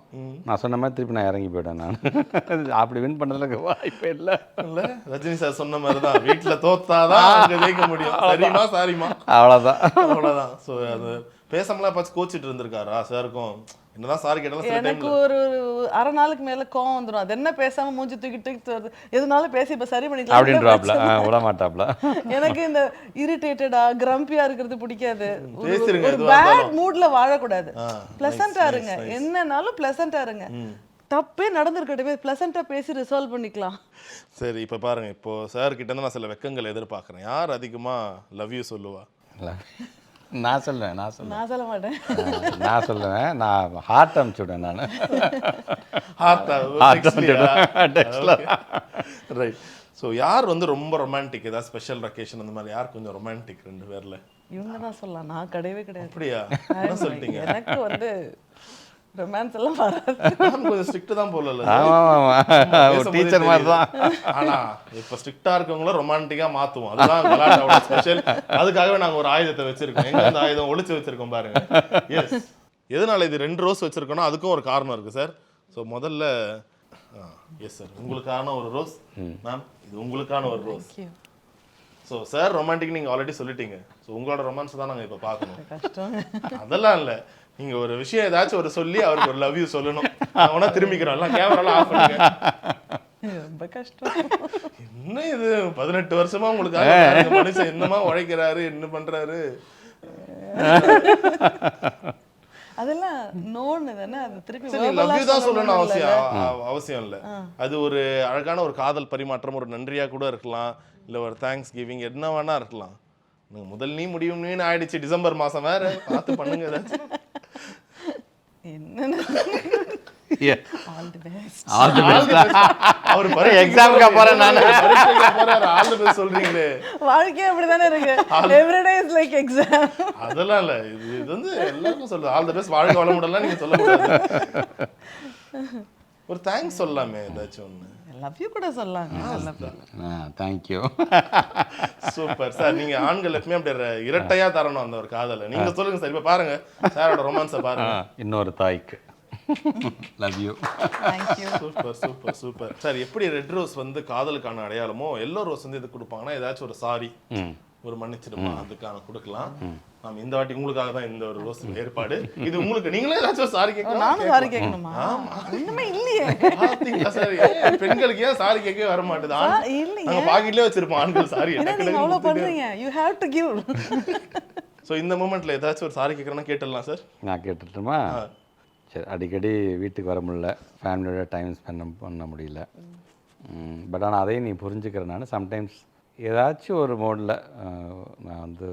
நான் சொன்ன மாதிரி திருப்பி நான் இறங்கி போயிட்டேன். நான் அப்படி வின் பண்ணதுல வாய்ப்பே இல்லை. இல்லை ரஜினி சார் சொன்ன மாதிரி தான், வீட்டில் தோத்தாதான் அங்கே ஜெயிக்க முடியும். சரிமா சாரிமா அவ்வளோதான். அவ்வளோதான். ஸோ அது பேசாமலாம் பார்த்து கோச்சிட்டு இருந்திருக்காரா சாருக்கும்? என்னதான் சாரி கேட்டாலும் சில எனக்கு டைம்ல ஒரு அரை நாளுக்கு மேல கோவம் வந்துடும். அது என்ன பேசாம மூஞ்சி தூக்கிட்டு வருது, எதுனாலும் பேசி இப்ப சரி பண்ணிக்கலாம் அப்படின்றாப்ல விட மாட்டாப்ல. எனக்கு இந்த இரிட்டேட்டடா கிரம்பியா இருக்கிறது பிடிக்காது. பேசிருங்க, ஒரு எதுவா பேட் இருந்தாலும். மூட்ல வாழக்கூடாது. ஆ, பிளசண்டா nice, இருங்க, nice. என்னன்னாலும் பிளசண்டா இருங்க. தப்பே நடந்திருக்கட்டவே பிளசண்டா பேசி ரிசால்வ் பண்ணிக்கலாம். சரி இப்போ பாருங்க, இப்போ சார் கிட்ட இருந்து நான் சில வெக்கங்கள் எதிர்பார்க்குறேன். யார் அதிகமாக லவ் யூ சொல்லுவா? நான் சொல்லுவேன். நான் சொல்ல மாட்டேன். நான் சொல்லுவேன். நான் ஹார்ட் அனுப்பிச்சுடுவேன். நான் ரைட். ஸோ யார் வந்து ரொம்ப ரொமான்டிக், ஏதாவது ஸ்பெஷல் வெக்கேஷன் அந்த மாதிரி யார் கொஞ்சம் ரொமான்டிக் 2 பேர்ல? இவங்க தான் சொல்லலாம், நான் கிடையவே கிடையாது. அப்படியா? என்ன சொல்லிட்டீங்க? எனக்கு வந்து ரொமான்ஸ் எல்லாம் வராது. நான் கொஞ்சம் ஸ்ட்ரிக்ட் தான் போல. ஒரு டீச்சர் மாதிரி தான். ஆனா இப்போ ஸ்ட்ரிக்டா இருக்கவங்கள ரொமான்டிக்கா மாத்துவோம். அதுதான் கலாட்டாவோட ஸ்பெஷல். அதுக்காகவே நாங்க ஒரு ஆயுதத்தை வச்சிருக்கோம். எங்க அந்த ஆயுதம் ஒளிச்சு வச்சிருக்கோம் பாருங்க. எஸ். எதனால இது 2 ரோஸ் வச்சிருக்கோம்னா அதுக்கும் ஒரு காரணம் இருக்கு சார். ஸோ முதல்ல எஸ் சார், உங்களுக்கான ஒரு ரோஸ். மேம் இது உங்களுக்கான ஒரு ரோஸ். ஸோ சார் ரொமான்டிக் நீங்கள் ஆல்ரெடி சொல்லிட்டீங்க. ஸோ உங்களோட ரொமான்ஸ் தான் நாங்கள் இப்போ பார்க்கணும். கஷ்டம். அதெல்லாம் இல்லை, நீங்க ஒரு விஷயம் ஏதாச்சும் ஒரு சொல்லி அவருக்கு ஒரு லவ் யூ சொல்லணும். நான் வேணா திரும்பிக்கிறோம், எல்லாம் கேமராலாம் ஆஃப் பண்ணுங்க. ரொம்ப கஷ்டம். என்ன இது 18 வருஷமா உங்களுக்காக இந்த மனுஷன் என்னமா உழைக்கிறாரு, என்ன பண்றாரு? அதெல்லாம் நோன்னு தானே, அது திருப்பி சரி லவ் யூ தான் சொல்லணும் அவசியம் இல்லை. அது ஒரு அழகான ஒரு காதல் பரிமாற்றம், ஒரு நன்றியா கூட இருக்கலாம், இல்லை ஒரு தேங்க்ஸ் கிவிங், என்ன வேணா இருக்கலாம். முதல் நீ முடியும் நீ ஆயிடுச்சு, டிசம்பர் மாசம் வேற பார்த்து பண்ணுங்க ஏதாச்சும். என்ன ஆல் தி பெஸ்ட். அவர் பரீட்சைக்கு எக்ஸாமுக்கு போறேன் நான். பரீட்சைக்கு போறாரு, ஆல் தி பெஸ்ட் சொல்றீங்களே. வாழ்க்கையே அப்படிதானே இருக்கு, எவ்ரிடே இஸ் லைக் எக்ஸாம். அதெல்லாம் இல்ல, இது வந்து எல்லாருக்கும் சொல்றது. ஆல் தி பெஸ்ட், வாழ்க்கை வளமுடலாம் நீங்க சொல்லக்கூடாது. ஒரு தேங்க்ஸ் சொல்லலாமே ஏதாச்சும் ஒன்று. லவ் யூ கூட சொல்லலாங்க. தேங்க்யூ. Super sir. நீங்க ஆண்கள் எப்பவுமே அப்படி இரட்டையா தரணும் அந்த ஒரு காதலை. நீங்க சொல்லுங்க சார். இப்ப பாருங்க சாரோட ரொமான்ஸை பாருங்க. இன்னொரு தாய்க்கு love you. Thank you. Super super super sir. எப்படி ரெட் ரோஸ் வந்து காதலுக்கான அடையாளமோ, எல்லோ ரோஸ் வந்து இது கொடுப்பாங்கன்னா ஏதாச்சும் ஒரு சாரி, ஒரு மன்னிச்சிடுமா அதுக்கான கொடுக்கலாம். நாம் இந்த வாட்டி உங்களுக்காக தான் இந்த ஒரு ரோஸ் ஏற்பாடு. இது உங்களுக்கு நீங்களே ஏதாச்சும் சாரி கேட்கணும். நானும் சாரி கேட்கணுமா? இன்னுமே இல்லையே. சார் பெண்களுக்கு ஏன் சாரி கேட்கவே வர மாட்டேது? நாங்க பாக்கெட்லயே வச்சிருப்போம் ஆண்கள் சாரி. நீங்க அவ்வளவு பண்றீங்க, you have to give. So இந்த மொமெண்ட்ல ஏதாச்சும் ஒரு சாரி கேட்கறேன்னா கேட்டலாம் சார். நான் கேட்டுட்டுமா? சரி, அடிக்கடி வீட்டுக்கு வர முடியல, ஃபேமிலியோட டைம் ஸ்பெண்ட் பண்ண முடியல. பட் ஆனால் அதையும் நீ புரிஞ்சுக்கிறேன். நான் சம்டைம்ஸ் ஏதாச்சும் ஒரு மோடில் நான் வந்து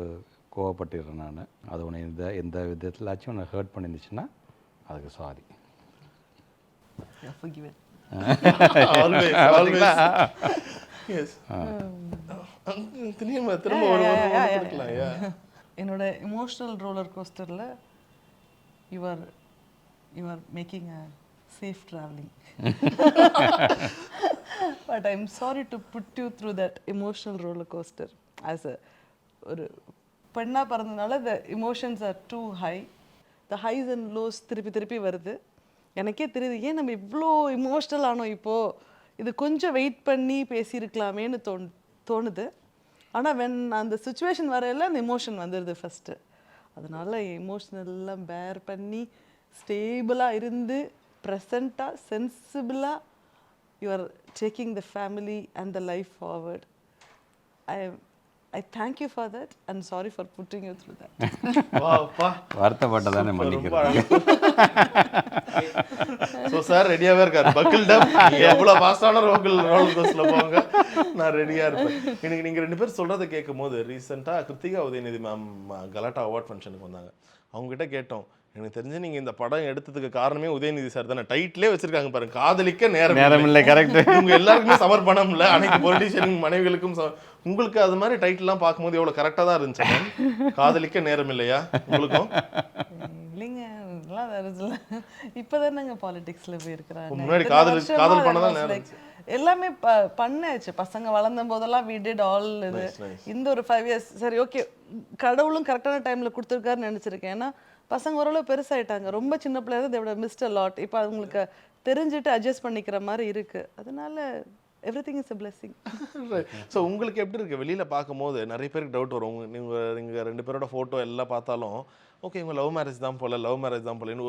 கோவப்பட்டுடுறேன். நான் அது உன்னை எந்த விதத்திலாச்சும் உன்னை ஹர்ட் பண்ணிருந்துச்சுன்னா அதுக்கு sorry. forgiven. Always, always. Yes. திரும்ப ஒரு கொடுக்கலாம். என்னோட இமோஷனல் ரோலர் கோஸ்டரில் you are making a safe travelling. But I am sorry to put you through that emotional roller coaster. As a ஒரு பெண்ணாக பிறந்ததுனால the emotions are too high. The highs and lows திருப்பி திருப்பி வருது. எனக்கே தெரியுது ஏன் நம்ம இவ்வளோ இமோஷ்னல் ஆனோம் இப்போது, இது கொஞ்சம் வெயிட் பண்ணி பேசியிருக்கலாமேன்னு தோணுது. ஆனால் அந்த சுச்சுவேஷன் வரையில அந்த இமோஷன் வந்துடுது ஃபஸ்ட்டு. அதனால் எமோஷ்னல்லாம் பேர் பண்ணி ஸ்டேபிளாக இருந்து ப்ரெசண்ட்டாக சென்சிபிளாக you are taking the family and the life forward. I thank you for that and sorry for putting you through that. வாப்பா வருத்தப்பட்டதானே மன்னிக்கிறேன். ஸோ சார் ரெடியாகவே இருக்காரு. பக்கிள் டப், எவ்வளோ ஃபாஸ்டான ரோல் கோஸ்டில் போங்க, நான் ரெடியாக இருப்பேன். இன்னைக்கு நீங்கள் 2 பேர் சொல்கிறத கேட்கும் போது ரீசெண்டாக கிருத்திகா உதயநிதி மேம் கலாட்டா அவார்ட் ஃபங்க்ஷனுக்கு வந்தாங்க. அவங்ககிட்ட கேட்டோம், எனக்கு தெரிஞ்சு நீங்கள் இந்த படம் எடுத்ததுக்கு காரணமே உதயநிதி சார் தானே. டைட்டிலே வச்சிருக்காங்க பாருங்க, காதலிக்க நேரம் இல்லை. கரெக்ட். உங்க எல்லாருக்குமே சமர்ப்பணம் இல்லை, அனைத்து பொலிட்டீஷியன் மனைவிகளுக்கும். உங்களுக்கு அது மாதிரி டைட்டில்லாம் பார்க்கும்போது எவ்வளோ கரெக்டாக தான் இருந்துச்சு மேம். காதலிக்க நேரம் இல்லையா உங்களுக்கும்? இல்லைங்க, இதெல்லாம் வேறு இல்லை. இப்போ தானேங்க பாலிடிக்ஸில் போயிருக்கிறாங்க. முன்னாடி காதல் பண்ண தான் நேரம் எல்லாமே பண்ணாச்சு. பசங்க வளர்ந்த போதெல்லாம் we did all இது. இந்த ஒரு 5 years சரி ஓகே, கடவுளும் கரெக்டான டைமில் கொடுத்துருக்காருன்னு நினச்சிருக்கேன். ஏன்னா பசங்க ஓரளவு பெருசாயிட்டாங்க. ரொம்ப சின்ன பிள்ளைங்க தேவோட மிஸ்டர் லாட். இப்போ அவங்களுக்கு தெரிஞ்சுட்டு அட்ஜஸ்ட் பண்ணிக்கிற மாதிரி இருக்குது. அதனால everything is a blessing. So உங்களுக்கு எப்படி இருக்குது வெளியில் பார்க்கும்போது? நிறைய பேருக்கு டவுட் வரும். நீங்கள் 2 பேரோட ஃபோட்டோ எல்லாம் பார்த்தாலும் ஓகே இவங்க லவ் மேரேஜ் தான் போல.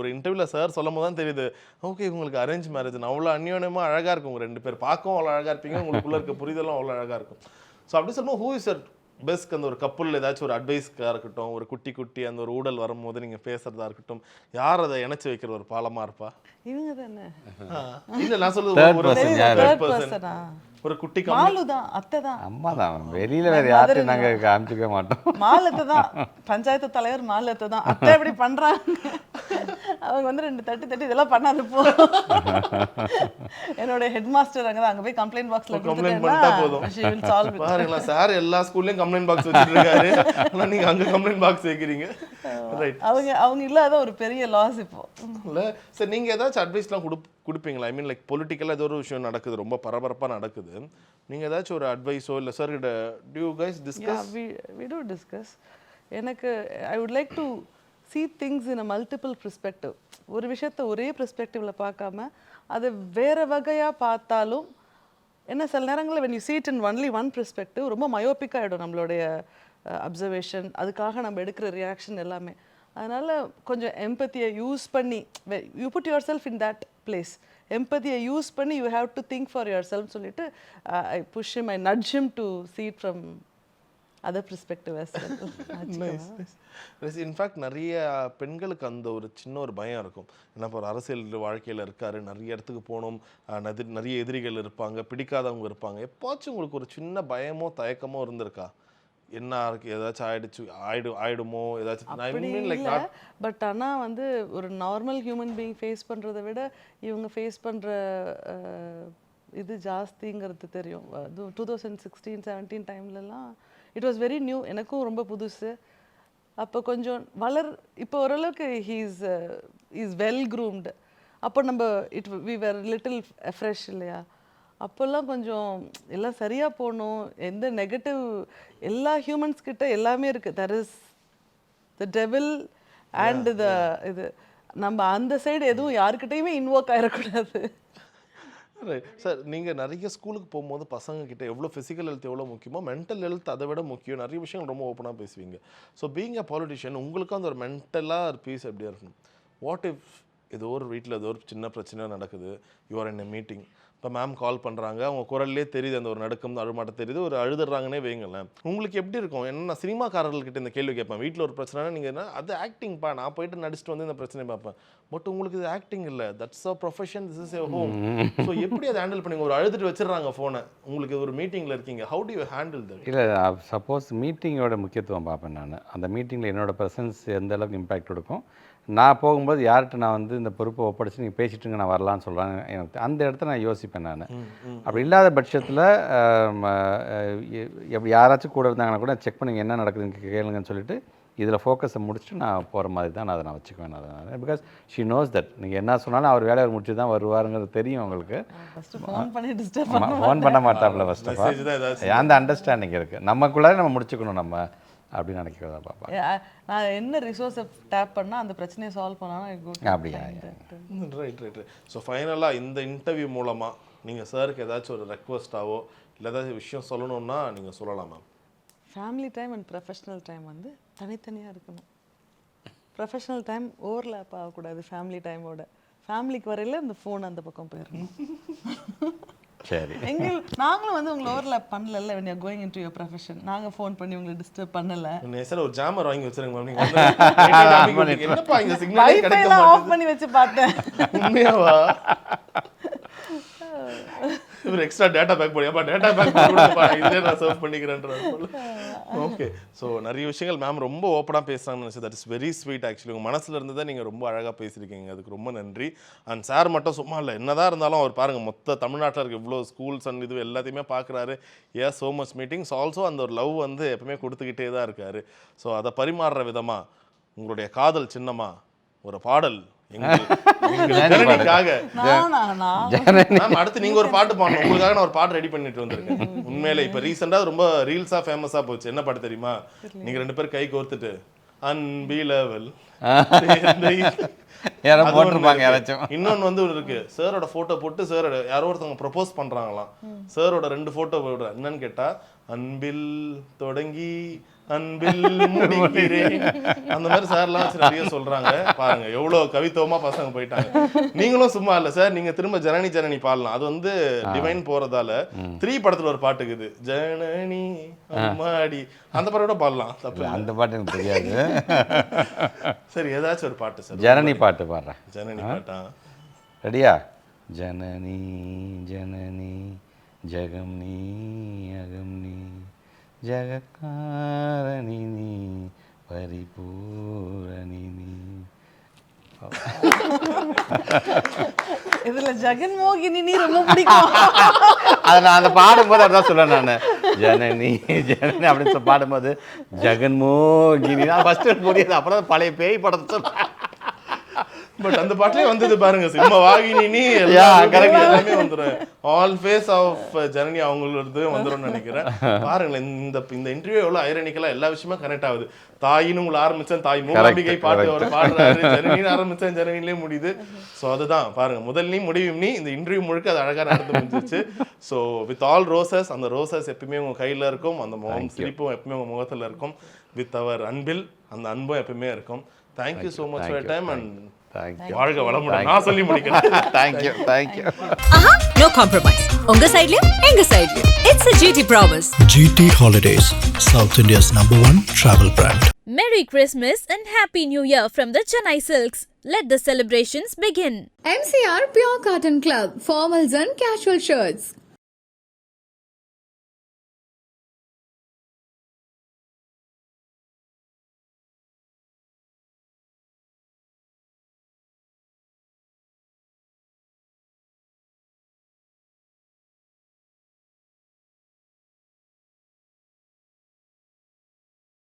ஒரு இன்டர்வியூவில் சார் சொல்லும் போது தான் தெரியுது, ஓகே இவங்களுக்கு அரேஞ்ச் மேரேஜ். அவ்வளோ அந்யோன்யமாக அழகாக இருக்கும் உங்கள் 2 பேர். பார்க்கவும் அவ்வளோ அழகாக இருப்பீங்க, உங்களுக்குள்ளே இருக்க புரிதலும் அவ்வளோ அழகாக இருக்கும். ஸோ அப்படி சொல்லும்போது ஹூ இஸ் பெஸ்ட் அந்த ஒரு கப்புள் ஏதாச்சும் ஒரு அட்வைஸ்க்காக இருக்கட்டும், ஒரு குட்டி அந்த ஒரு ஊடல் வரும்போது நீங்கள் பேசுறதா இருக்கட்டும், யார் அதை இணைச்சி வைக்கிற ஒரு பாலமாக இருப்பா? இவங்க தானே. இல்லை நான் சொல்லுறது ஒரு குட்டி மாலு தான், அத்தை தான், அம்மா தான். வெளியில வேற யாரையும் நாங்க காமிச்சிக்க மாட்டோம். மாலத்தை தான், பஞ்சாயத்து தலைவர் மாலத்தை தான். அத்தை எப்படி பண்றாங்க, அவங்க வந்து 2 தட்டு இதெல்லாம் பண்ணாது போ. என்னோட ஹெட் மாஸ்டர் அங்கே தான், அங்கே போய் கம்ப்ளைண்ட் பாக்ஸ்ல கம்ப்ளைண்ட் பண்ணிட்டா போதும். பாருங்களா சார், எல்லா ஸ்கூல்லையும் கம்ப்ளைண்ட் பாக்ஸ் வச்சிருக்காரு, ஆனால் நீங்க அங்க கம்ப்ளைண்ட் பாக்ஸ் வைக்கிறீங்க. ரைட். அவங்க இல்லாத ஒரு பெரிய லாஸ் இப்போ. இல்லை சார், நீங்கள் ஏதாச்சும் அட்வைஸ்லாம் கொடுப்பீங்களா? ஐ மீன் லைக் பொலிட்டிக்கலாக ஏதோ ஒரு விஷயம் நடக்குது, ரொம்ப பரபரப்பாக நடக்குது, நீங்கள் ஏதாச்சும் ஒரு அட்வைஸோ இல்லை சார் கிட்ட do you guys discuss? we do discuss. எனக்கு I would like to see things in a multiple perspective. ஒரு விஷயத்தை ஒரே பெர்ஸ்பெக்டிவ்ல பார்க்காம அதை வேற வகையாக பார்த்தாலும் என்ன சில நேரங்களில் when you see it in only one perspective ரொம்ப மயோபிக் ஆகிடும் நம்மளுடைய அப்சர்வேஷன், அதுக்காக நம்ம எடுக்கிற ரியாக்ஷன் எல்லாமே. அதனால் கொஞ்சம் எம்பத்தியை யூஸ் பண்ணி, you put yourself in that place, எம்பத்தியை யூஸ் பண்ணி you have to think for yourself சொல்லிட்டு I push him, I nudge him to see it from other perspective as well. Nice. In fact நிறைய பெண்களுக்கு அந்த ஒரு சின்ன ஒரு பயம் இருக்கும். ஏன்னா இப்போ ஒரு அரசியல் வாழ்க்கையில் இருக்காரு, நிறைய இடத்துக்கு போகணும், நிறைய எதிரிகள் இருப்பாங்க, பிடிக்காதவங்க இருப்பாங்க. எப்போச்சும் உங்களுக்கு ஒரு சின்ன பயமோ தயக்கமோ இருந்திருக்கா? என்ன இருக்கு, ஏதாச்சும் ஆயிடுமோ ஏதாச்சும்? பட் ஆனால் வந்து ஒரு நார்மல் ஹியூமன் பீயிங் ஃபேஸ் பண்ணுறதை விட இவங்க ஃபேஸ் பண்ணுற இது ஜாஸ்திங்கிறது தெரியும். 2016-17 டைம்லலாம் இட் வாஸ் வெரி நியூ, எனக்கும் ரொம்ப புதுசு. அப்போ கொஞ்சம் இப்போ ஓரளவுக்கு ஹீஸ் வெல் க்ரூம்டு. அப்போ நம்ம வி வேர் லிட்டில் ஃப்ரெஷ் இல்லையா? அப்போல்லாம் கொஞ்சம் எல்லாம் சரியாக போகணும், எந்த நெகட்டிவ், எல்லா ஹியூமன்ஸ் கிட்ட எல்லாமே இருக்குது. That is the devil and இது நம்ம அந்த சைடு எதுவும் யாருக்கிட்டையுமே இன்வோக் ஆகிடக்கூடாது. ரைட் சார், நீங்கள் நிறைய ஸ்கூலுக்கு போகும்போது பசங்கக்கிட்ட எவ்வளோ ஃபிசிக்கல் ஹெல்த் எவ்வளோ முக்கியமோ, மென்டல் ஹெல்த் அதை விட முக்கியம். நிறைய விஷயங்கள் ரொம்ப ஓப்பனாக பேசுவீங்க. ஸோ பீயிங் அ பொலிட்டிஷியன் உங்களுக்கும் அந்த ஒரு மென்டலாக ஒரு பீஸ் எப்படியா இருக்கணும்? வாட் இஃப் ஏதோ ஒரு வீட்டில் ஏதோ ஒரு சின்ன பிரச்சனை நடக்குது, you are in a meeting, இப்போ மேம் கால் பண்ணுறாங்க, அவங்க குரல்லே தெரியுது அந்த ஒரு நடுக்கம், அழுமாட்ட தெரியுது, ஒரு அழுதுறாங்கன்னே வைங்களேன், உங்களுக்கு எப்படி இருக்கும்? என்ன சினிமாக்காரர்கள்கிட்ட இந்த கேள்வி கேட்பேன், வீட்டில் ஒரு பிரச்சனைனா நீங்கள் என்ன அது ஆக்டிங்ப்பா, நான் போயிட்டு நடிச்சுட்டு வந்து இந்த பிரச்சனையை பார்ப்பேன். பட் உங்களுக்கு இது ஆக்டிங் இல்லை, that's a profession, this is a home. So எப்படி அதை ஹேண்டில் பண்ணி? ஒரு அழுதுட்டு வச்சிடறாங்க ஃபோனை, உங்களுக்கு ஒரு மீட்டிங்கில் இருக்கீங்க, how to you handle that? இல்லை, சப்போஸ் மீட்டிங்கோட முக்கியத்துவம் பார்ப்பேன் நான். அந்த மீட்டிங்கில் என்னோட ப்ரெசன்ஸ் எந்த அளவுக்கு இம்பேக்ட் கொடுக்கும், நான் போகும்போது யார்கிட்ட நான் வந்து இந்த பொறுப்பை ஒப்படைச்சு நீங்கள் பேசிட்டுங்க நான் வரலான்னு சொல்கிறேன், எனக்கு அந்த இடத்த நான் யோசிப்பேன் நான். அப்படி இல்லாத பட்சத்தில் எப்படி யாராச்சும் கூட இருந்தாங்கன்னா கூட செக் பண்ணுங்க என்ன நடக்குதுன்னு கேளுங்கன்னு சொல்லிட்டு இதில் ஃபோக்கஸை முடிச்சுட்டு நான் போகிற மாதிரி தான் அதை நான் வச்சுக்குவேன். நான் பிகாஸ் ஷி நோஸ் தட் நீங்கள் என்ன சொன்னாலும் அவர் வேலையை முடிச்சு தான் வருவாருங்கிறது தெரியும் உங்களுக்கு. ஃபோன் பண்ணி டிஸ்டர்ப் ஃபோன் பண்ண மாட்டாப்புல ஃபர்ஸ்ட் ஆஃப் Message தான் ஏதாச்சும். அந்த அண்டர்ஸ்டாண்டிங் இருக்குது, நமக்குள்ளே நம்ம முடிச்சுக்கணும் நம்ம அப்படின்னு நினைக்கிறதா பாப்பா. நான் என்ன ரிசோர்ஸை டேப் பண்ணால் அந்த பிரச்சனையை சால்வ் பண்ணாலும் அப்படியா? ரைட். ஸோ ஃபைனலாக இந்த இன்டர்வியூ மூலமாக நீங்கள் சாருக்கு ஏதாச்சும் ஒரு ரெக்வஸ்ட்டாவோ இல்லை ஏதாச்சும் விஷயம் சொல்லணும்னா நீங்கள் சொல்லலாம் ma'am. Family time and professional time வந்து தனித்தனியாக இருக்கணும். ப்ரொஃபஷ்னல் டைம் ஓவர்லேப் ஆகக்கூடாது ஃபேமிலி டைமோட. ஃபேமிலிக்கு வரையில் இந்த ஃபோன் அந்த பக்கம் போயிடணும். சரி, நாங்களும் வந்து உங்களை ஓவர்லேப் பண்ணல. when you're going into your profession நாங்கள் ஃபோன் பண்ணி உங்களை டிஸ்டர்ப் பண்ணல. சார் ஒரு ஜாமர் வாங்கி வச்சிருங்க மேம். நீங்கள் என்னப்பா இங்கே சிக்னலே கிடைக்க வைஃபைலாம் ஆஃப் மாட்டேங்குது. பண்ணி வச்சு பார்த்தேன். உண்மையாவா? இவர் எக்ஸ்ட்ரா டேட்டா பேக் பண்ணியாப்பா, டேட்டா பேக் பண்ணுப்பா, இதே நான் சர்வ் பண்ணிக்கிறேன்றார் போல. ஓகே, ஸோ நிறைய விஷயங்கள் மேம் ரொம்ப ஓப்பனாக பேசுகிறாங்கன்னு நினச்சி that is very sweet. Actually உங்கள் மனசில் இருந்ததை நீங்கள் ரொம்ப அழகாக பேசியிருக்கீங்க, அதுக்கு ரொம்ப நன்றி. அண்ட் சார் மட்டும் சும்மா இல்லை, என்னதான் இருந்தாலும் அவர் பாருங்கள் மொத்த தமிழ்நாட்டில் இருக்க இவ்வளோ ஸ்கூல்ஸ் அண்ட் இது எல்லாத்தையுமே பார்க்குறாரு. ஸோ மச் மீட்டிங்ஸ் ஆல்சோ அந்த ஒரு லவ் வந்து எப்பவுமே கொடுத்துக்கிட்டே தான் இருக்காரு. ஸோ அதை பரிமாறுற விதமாக உங்களுடைய காதல் சின்னமா ஒரு பாடல் ஜனனிக்காக. மேம் அடுத்து நீங்க ஒரு பாட்டு பாடணும், உங்களுக்காக நான் ஒரு பாட்டு ரெடி பண்ணிட்டு வந்திருக்கேன். உண்மையிலே இப்ப ரீசெண்டா ரொம்ப ரீல்ஸா ஃபேமஸா போச்சு. என்ன பாட்டு தெரியுமா? நீங்க 2 பேரும் கை கோர்த்துட்டு அன்பிலவல் இன்னொன்னு வந்து இருக்கு. சாரோட போட்டோ போட்டு சாரோட யாரோ ஒருத்தவங்க ப்ரொபோஸ் பண்றாங்களாம். சாரோட 2 போட்டோ போடுற என்னன்னு கேட்டா அன்பில் தொடங்கி அன்பில் முடிக்கிறேன் அந்த மாதிரி சார்லாம் வச்சு நிறைய சொல்றாங்க. பாருங்க எவ்வளவு கவித்துவமா பசங்க போயிட்டாங்க. நீங்களும் சும்மா இல்ல சார், நீங்க திரும்ப ஜனனி ஜனனி பாடலாம். அது வந்து டிவைன் போறதால 3 படத்துல ஒரு பாட்டு இருக்குது, ஜனனி அம்மாடி, அந்த பாட்டோட பாடலாம். தப்பு, அந்த பாட்டு எனக்கு தெரியாது. சரி ஏதாச்சும் ஒரு பாட்டு சார். ஜனனி பாட்டு பாடுறேன். ஜனனி பாட்டா ரெடியா? ஜனனி ஜனனி ஜகம் நீ அகம் நீ ஜகக்காரணி நீ பரிபூரணி நீ. இதுல ஜெகன்மோகினி நீ ரொம்ப பிடிக்கும். அதை நான் அந்த பாடும்போது அதான் சொல்லுவேன் நான், ஜனனி ஜனனி அப்படின்னு பாடும்போது ஜெகன்மோகினி தான் ஃபர்ஸ்ட் புரியுது. அப்புறம் பழைய பேய் படத்தை சொல்ல. பட் அந்த பாட்டிலே வந்தது பாருங்க, சிம்ம வாகினி எல்லாமே வந்துடும். ஆல் ஃபேஸ் ஆஃப் ஜனனி அவங்களது வந்துடும் நினைக்கிறேன். பாருங்களேன் இந்த இன்டர்வியூ எவ்வளவு ஐரனிக்கலா எல்லா விஷயமும் கனெக்ட் ஆகுது. தாயின்னு உங்களை ஆரம்பிச்சேன், தாய் மூகாம்பிகை பாட்டு அவர் பாடுறாரு, ஜனனின்னு ஆரம்பிச்சேன், ஜனனிலே முடியுது. ஸோ அதுதான் பாருங்க, முதல் நீ முடிவும் நீ. இந்த இன்டர்வியூ முழுக்க அது அழகா நடந்து முடிஞ்சிச்சு. ஸோ வித் ஆல் ரோசஸ், அந்த ரோசஸ் எப்பயுமே உங்க கையில இருக்கும், அந்த முகம் சிரிப்பும் எப்பவுமே உங்க முகத்துல இருக்கும். வித் அவர் அன்பில், அந்த அன்பும் எப்பவுமே இருக்கும். Thank you so much for time and வாழ்க வளமுடன். நான் சொல்லி முடிக்கிறேன். Thank you thank you. Aha, no compromise. உங்க சைடுலயும் எங்க சைடுலயும். It's a GT promise. GT Holidays, South India's #1 travel brand. Merry Christmas and Happy New Year from the Chennai Silks. Let the celebrations begin. MCR Pure Cotton Club, formals and casual shirts.